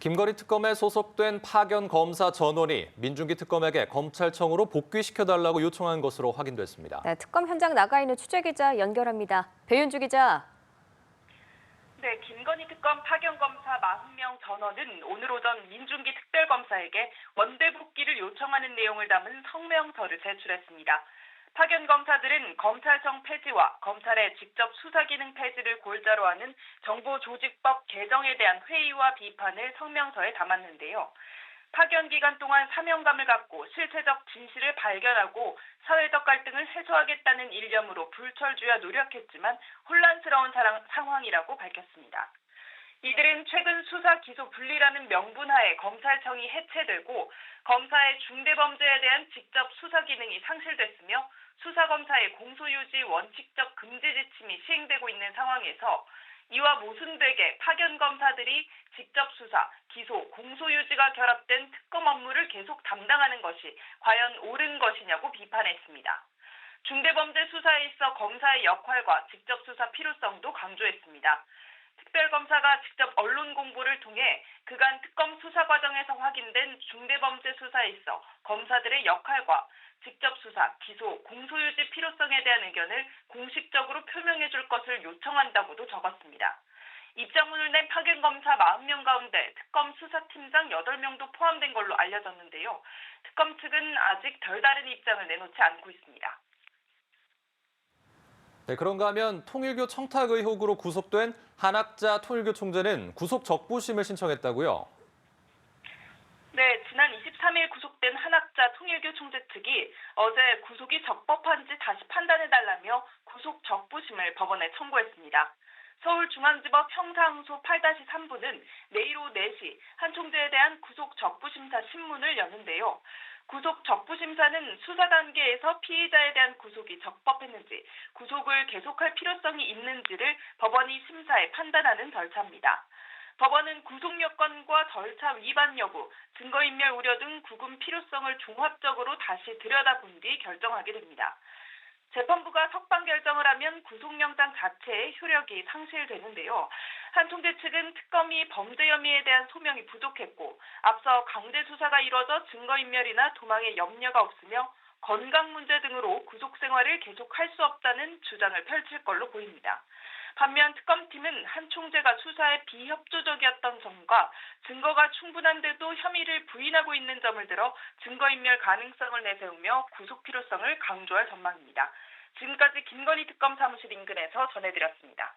김건희 특검에 소속된 파견 검사 전원이 민중기 특검에게 검찰청으로 복귀시켜달라고 요청한 것으로 확인됐습니다. 네, 특검 현장 나가 있는 취재기자 연결합니다. 배윤주 기자. 네, 김건희 특검 파견검사 40명 전원은 오늘 오전 민중기 특별검사에게 원대 복귀를 요청하는 내용을 담은 성명서를 제출했습니다. 파견검사들은 검찰청 폐지와 검찰의 직접 수사기능 폐지를 골자로 하는 정보조직법 개정에 대한 회의와 비판을 성명서에 담았는데요. 파견 기간 동안 사명감을 갖고 실체적 진실을 발견하고 사회적 갈등을 해소하겠다는 일념으로 불철주야 노력했지만 혼란스러운 상황이라고 밝혔습니다. 이들은 최근 수사 기소 분리라는 명분하에 검찰청이 해체되고 검사의 중대범죄에 대한 직접 수사 기능이 상실됐으며 수사검사의 공소유지 원칙적 금지 지침이 시행되고 있는 상황에서 이와 모순되게 파견검사들이 직접 수사, 기소, 공소유지가 결합된 특검 업무를 계속 담당하는 것이 과연 옳은 것이냐고 비판했습니다. 중대범죄 수사에 있어 검사의 역할과 직접 수사 필요성도 강조했습니다. 특별검사가 직접 언론 공보를 통해 그간 특검 수사 과정에서 확인된 중대범죄 수사에 있어 검사들의 역할과 직접 수사, 기소, 공소유지 필요성에 대한 의견을 공식적으로 표명해 줄 것을 요청한다고도 적었습니다. 입장문을 낸 파견검사 40명 가운데 특검 수사팀장 8명도 포함된 걸로 알려졌는데요. 특검 측은 아직 별다른 입장을 내놓지 않고 있습니다. 네, 그런가 하면 통일교 청탁 의혹으로 구속된 한학자 통일교 총재는 구속 적부심을 신청했다고요? 네, 지난 23일 구속된 한학자 통일교 총재 측이 어제 구속이 적법한지 다시 판단해달라며 구속 적부심을 법원에 청구했습니다. 서울중앙지법 형사항소 8-3부는 내일 오후 4시 한 총재에 대한 구속 적부심사 신문을 여는데요. 구속 적부심사는 수사 단계에서 피의자에 대한 구속이 적법했는지, 구속을 계속할 필요성이 있는지를 법원이 심사해 판단하는 절차입니다. 법원은 구속 여건과 절차 위반 여부, 증거인멸 우려 등 구금 필요성을 종합적으로 다시 들여다본 뒤 결정하게 됩니다. 재판부가 석방 결정을 하면 구속영장 자체의 효력이 상실되는데요. 한 총재 측은 특검이 범죄 혐의에 대한 소명이 부족했고 앞서 강제 수사가 이뤄져 증거인멸이나 도망의 염려가 없으며 건강 문제 등으로 구속 생활을 계속할 수 없다는 주장을 펼칠 걸로 보입니다. 반면 특검팀은 한 총재가 수사에 비협조적이었던 점과 증거가 충분한데도 혐의를 부인하고 있는 점을 들어 증거인멸 가능성을 내세우며 구속 필요성을 강조할 전망입니다. 지금까지 김건희 특검 사무실 인근에서 전해드렸습니다.